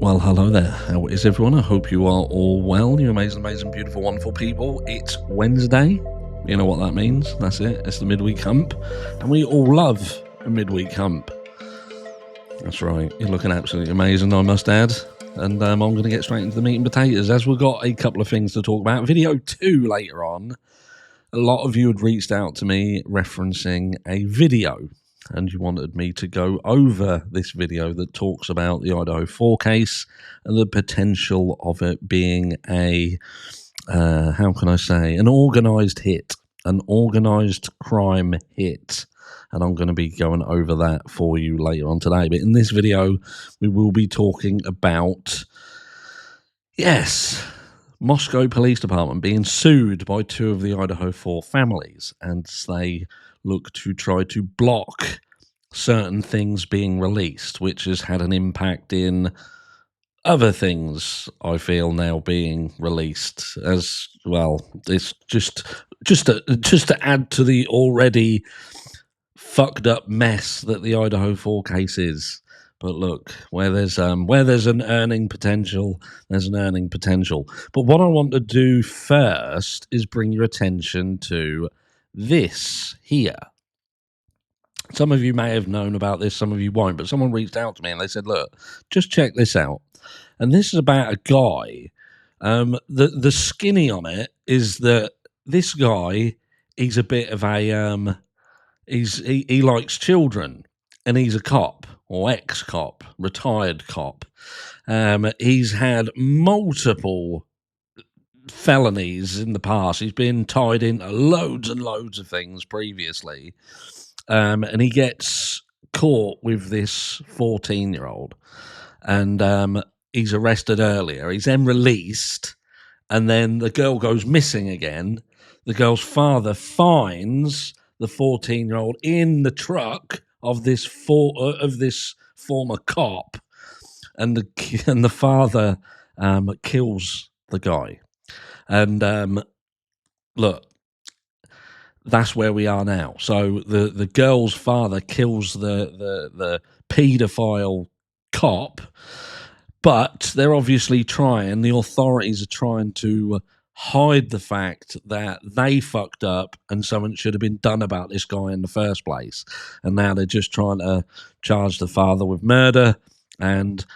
Well, hello there. How is everyone? I hope you are all well. You amazing, beautiful, wonderful people. It's Wednesday. You know what that means. That's it. It's the midweek hump. And we all love a midweek hump. That's right. You're looking absolutely amazing, I must add. And I'm going to get straight into the meat and potatoes, as we've got a couple of things to talk about. Video 2 later on. A lot of you had reached out to me referencing a video, and you wanted me to go over this video that talks about the Idaho 4 case and the potential of it being a, an organised hit, an organised crime hit. And I'm going to be going over that for you later on today. But in this video, we will be talking about, Moscow Police Department being sued by two of the Idaho 4 families, and they look to try to block certain things being released, which has had an impact in other things, I feel, now being released as well. It's just to add to the already fucked up mess that the Idaho 4 case is. But look, where there's an earning potential, there's an earning potential. But what I want to do first is bring your attention to this here. Some of you may have known about this, some of you won't, but someone reached out to me and they said, look, just check this out. And this is about a guy. The skinny on it is that this guy, he's a bit of a, he likes children, and he's a cop, or ex-cop, retired cop. He's had multiple felonies in the past. He's been tied into loads and loads of things previously. And he gets caught with this 14-year-old. And he's arrested earlier. He's then released. And then the girl goes missing again. The girl's father finds the 14-year-old in the truck of this former cop, and the father kills the guy. And look, that's where we are now. So the girl's father kills the paedophile cop, but they're obviously trying. The authorities are trying to hide the fact that they fucked up and something should have been done about this guy in the first place. And now they're just trying to charge the father with murder and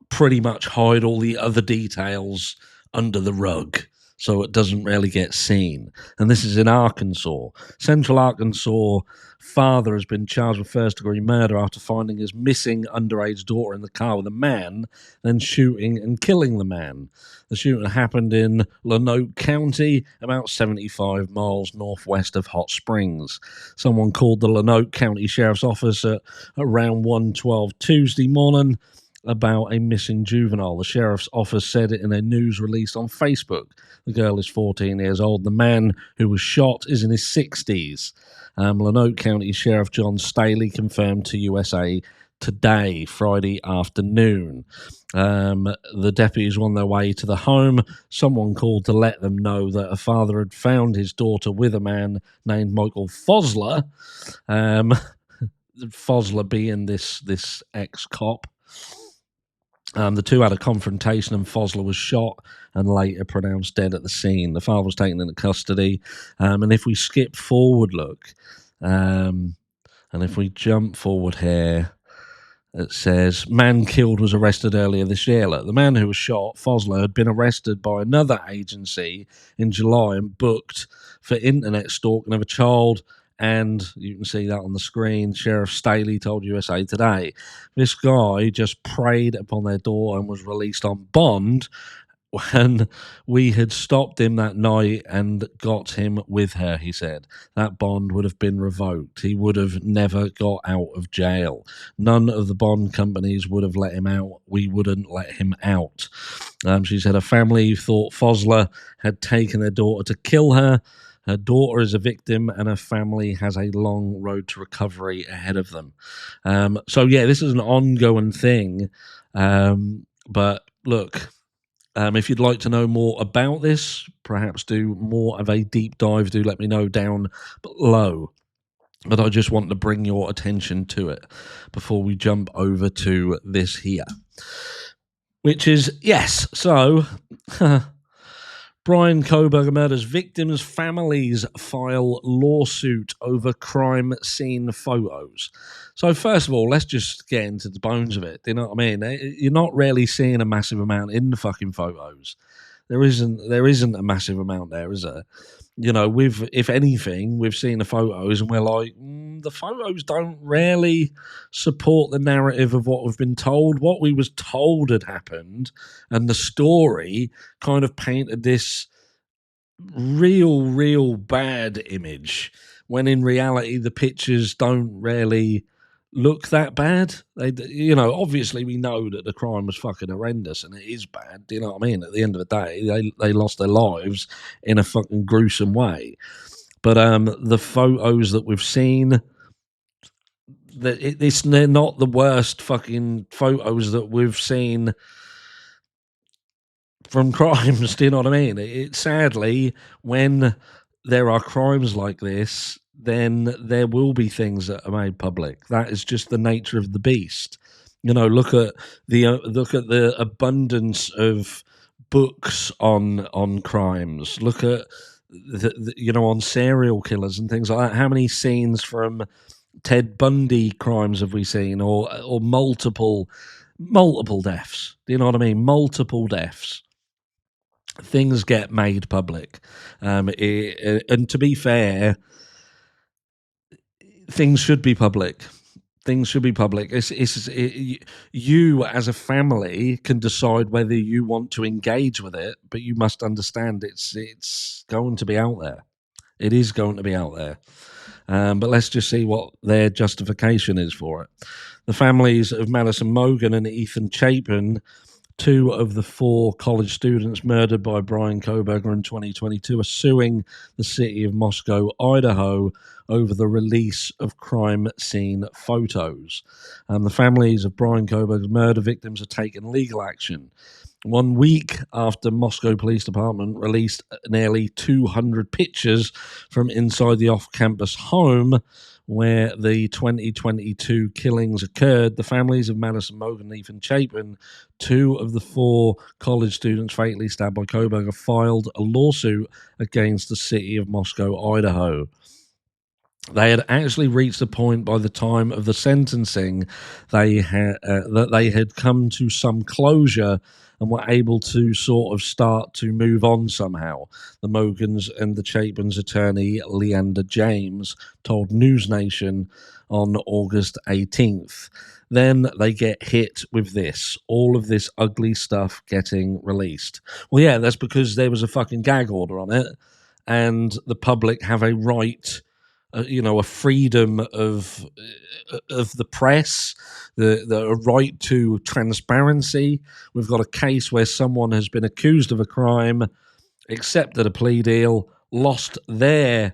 pretty much hide all the other details under the rug so it doesn't really get seen. And this is in Arkansas. Central Arkansas father has been charged with first-degree murder after finding his missing underage daughter in the car with a man, then shooting and killing the man. The shooting happened in Lanoke County, about 75 miles northwest of Hot Springs. Someone called the Lanoke County Sheriff's Office at around 1:12 Tuesday morning about a missing juvenile. The sheriff's office said it in a news release on Facebook. The girl is 14 years old. The man who was shot is in his 60s. Lanoke County Sheriff John Staley confirmed to USA Today, Friday afternoon. The deputies were on their way to the home. Someone called to let them know that a father had found his daughter with a man named Michael Fosler. Fosler being this ex-cop. The two had a confrontation and Fosler was shot and later pronounced dead at the scene. The father was taken into custody. And if we skip forward, look, and if we jump forward here, it says, man killed was arrested earlier this year. Look, the man who was shot, Fosler, had been arrested by another agency in July and booked for internet stalking of a child. And you can see that on the screen. Sheriff Staley told USA Today, this guy just preyed upon their daughter and was released on bond when we had stopped him that night and got him with her, he said. That bond would have been revoked. He would have never got out of jail. None of the bond companies would have let him out. We wouldn't let him out. She said her family thought Fosler had taken their daughter to kill her. Her daughter is a victim and her family has a long road to recovery ahead of them. So, yeah, this is an ongoing thing. But look, if you'd like to know more about this, perhaps do more of a deep dive, do let me know down below. But I just want to bring your attention to it before we jump over to this here. which is, yes, so Brian Koberger murders victims' families file lawsuit over crime scene photos. So first of all, let's just get into the bones of it. Do you know what I mean? You're not really seeing a massive amount in the fucking photos. There isn't a massive amount there, is there? You know, if anything, we've seen the photos and we're like, the photos don't really support the narrative of what we've been told. What we was told had happened, and the story kind of painted this real bad image, when in reality the pictures don't really look that bad. Obviously we know that the crime was fucking horrendous and it is bad. Do you know what I mean? At the end of the day, they lost their lives in a fucking gruesome way. But the photos that we've seen, they're not the worst fucking photos that we've seen from crimes. Do you know what I mean? Sadly, when there are crimes like this, then there will be things that are made public. That is just the nature of the beast. Look at the abundance of books on crimes. Look at on serial killers and things like that. How many scenes from Ted Bundy crimes have we seen, or multiple deaths? Do you know what I mean? Multiple deaths. Things get made public, and to be fair, things should be public. Things should be public. You as a family can decide whether you want to engage with it, but you must understand it's going to be out there. It is going to be out there. But let's just see what their justification is for it. The families of Madison Mogen and Ethan Chapin, two of the four college students murdered by Brian Koberger in 2022, are suing the city of Moscow, Idaho, over the release of crime scene photos. The families of Brian Koberger's murder victims have taken legal action. 1 week after Moscow Police Department released nearly 200 pictures from inside the off-campus home where the 2022 killings occurred, the families of Madison Mogen and Ethan Chapin, two of the four college students fatally stabbed by Koberger, filed a lawsuit against the city of Moscow, Idaho. They had actually reached a point by the time of the sentencing that they had come to some closure and were able to sort of start to move on somehow. The Mogens and the Chapin's attorney, Leander James, told News Nation on August 18th. Then they get hit with this, all of this ugly stuff getting released. Well, yeah, that's because there was a fucking gag order on it, and the public have a right, a freedom of the press, the right to transparency. We've got a case where someone has been accused of a crime, accepted a plea deal, lost their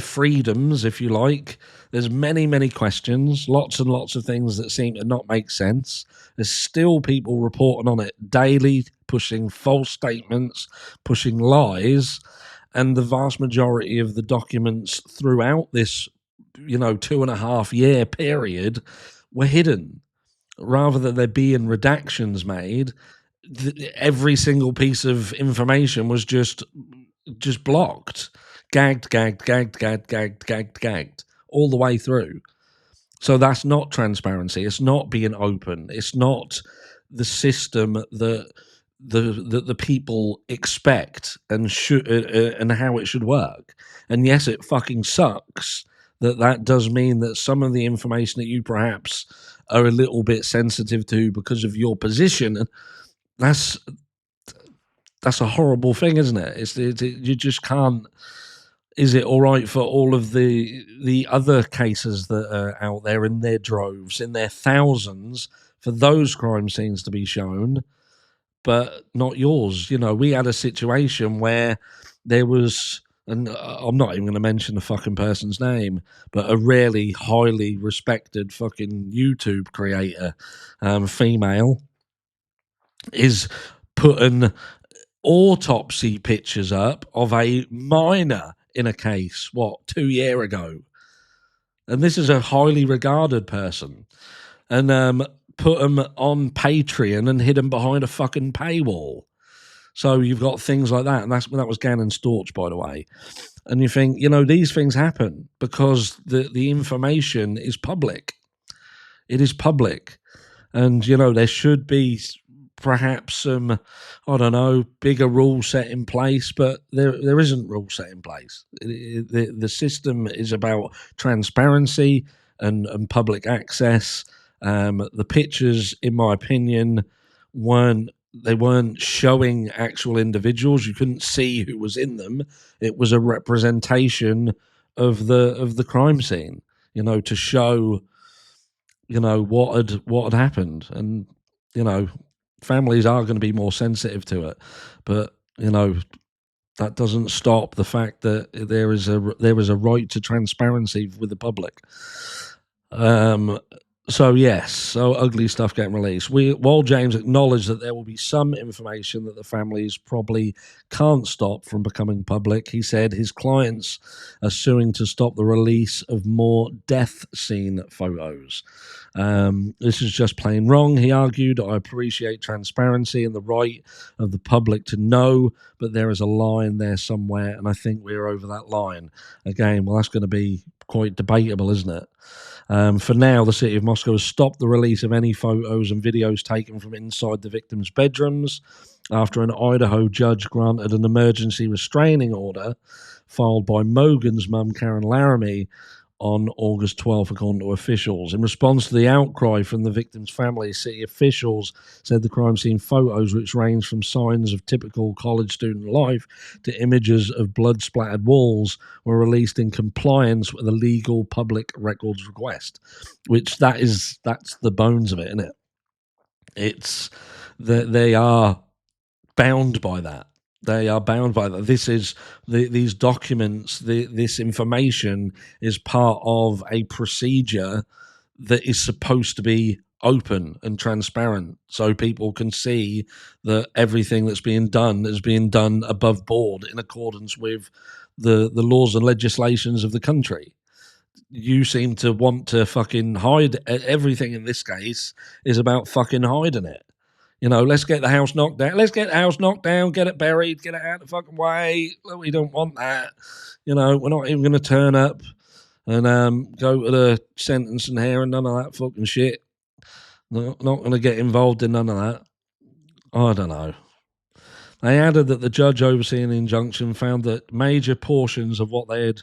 freedoms, if you like. There's many questions, lots and lots of things that seem to not make sense. There's still people reporting on it daily, pushing false statements, pushing lies. And the vast majority of the documents throughout this, 2.5 year period were hidden. Rather than there being redactions made, every single piece of information was just blocked, gagged, all the way through. So that's not transparency. It's not being open. It's not the system that the people expect and should and how it should work. And yes, it fucking sucks that does mean that some of the information that you perhaps are a little bit sensitive to because of your position, that's a horrible thing, isn't it? You just can't. Is it all right for all of the other cases that are out there in their droves, in their thousands, for those crime scenes to be shown, but not yours? We had a situation where there was, and I'm not even going to mention the fucking person's name, but a really highly respected fucking YouTube creator, female, is putting autopsy pictures up of a minor in a case, 2 years ago. And this is a highly regarded person. And put them on Patreon and hid them behind a fucking paywall. So you've got things like that, and that was Gannon Storch, by the way. And you think, these things happen because the information is public. It is public. And, there should be perhaps some, I don't know, bigger rules set in place, but there isn't rules set in place. The system is about transparency and public access. The pictures, in my opinion, weren't showing actual individuals. You couldn't see who was in them. It was a representation of the crime scene, to show what had happened. And families are going to be more sensitive to it, but that doesn't stop the fact that there is a right to transparency with the public. So ugly stuff getting released. While James acknowledged that there will be some information that the families probably can't stop from becoming public, he said his clients are suing to stop the release of more death scene photos. This is just plain wrong, he argued. I appreciate transparency and the right of the public to know, but there is a line there somewhere, and I think we're over that line. Again, well, that's going to be quite debatable, isn't it? For now, the city of Moscow has stopped the release of any photos and videos taken from inside the victims' bedrooms after an Idaho judge granted an emergency restraining order filed by Mogen's mum, Karen Laramie, on August 12th, according to officials. In response to the outcry from the victim's family, city officials said the crime scene photos, which range from signs of typical college student life to images of blood-splattered walls, were released in compliance with a legal public records request. Which that's the bones of it, isn't it? It's that they are bound by that. They are bound by that. This is these documents. This information is part of a procedure that is supposed to be open and transparent, so people can see that everything that's being done is being done above board in accordance with the laws and legislations of the country. You seem to want to fucking hide everything. In this case, is about fucking hiding it. Let's get the house knocked down. Let's get the house knocked down, get it buried, get it out the fucking way. We don't want that. We're not even going to turn up and go to the sentencing here and none of that fucking shit. Not going to get involved in none of that. I don't know. They added that the judge overseeing the injunction found that major portions of what they had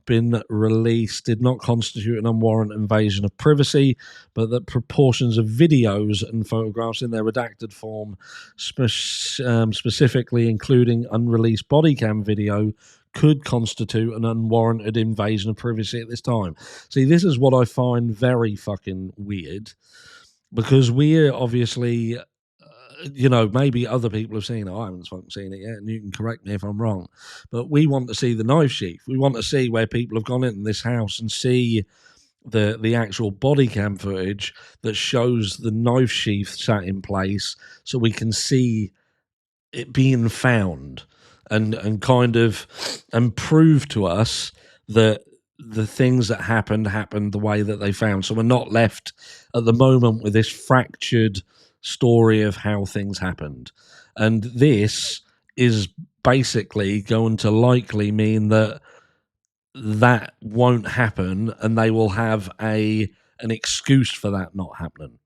been released did not constitute an unwarranted invasion of privacy, but that proportions of videos and photographs in their redacted form, specifically including unreleased body cam video, could constitute an unwarranted invasion of privacy at this time. See, this is what I find very fucking weird, because we're obviously... maybe other people have seen it. I haven't fucking seen it yet, and you can correct me if I'm wrong. But we want to see the knife sheath. We want to see where people have gone into this house and see the actual body cam footage that shows the knife sheath sat in place, so we can see it being found and kind of prove to us that the things that happened the way that they found. So we're not left at the moment with this fractured story of how things happened. And this is basically going to likely mean that won't happen, and they will have an excuse for that not happening.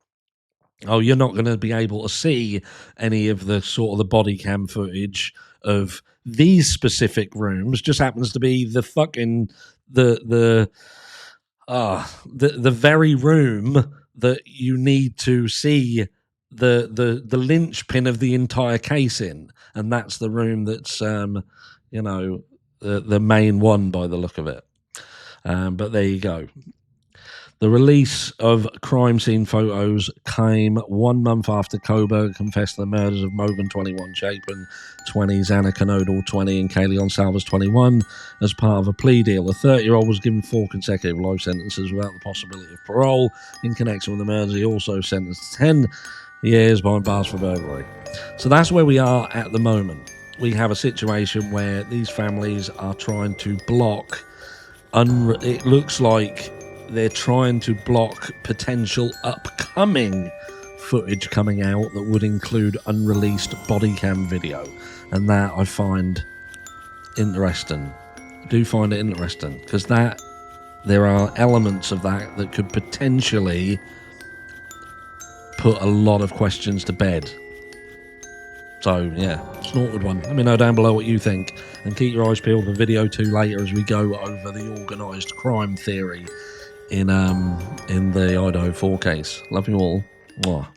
Oh, you're not going to be able to see any of the sort of the body cam footage of these specific rooms. Just happens to be the fucking the very room that you need to see the linchpin of the entire case in, and that's the room that's the main one by the look of it. But there you go. The release of crime scene photos came 1 month after Koberg confessed the murders of Mogen 21, Chapin 20, Xana Canodal 20, and Kaylee Gonsalves 21 as part of a plea deal. The 30-year-old was given 4 consecutive life sentences without the possibility of parole in connection with the murders. He also sentenced to 10 years behind bars for burglary. So that's where we are at the moment. We have a situation where these families are trying to block. It looks like they're trying to block potential upcoming footage coming out that would include unreleased body cam video, and that I find interesting. I do find it interesting because there are elements of that could potentially put a lot of questions to bed. So yeah, it's an awkward one. Let me know down below what you think, and keep your eyes peeled for video 2 later as we go over the organised crime theory in the Idaho 4 case. Love you all. Mwah.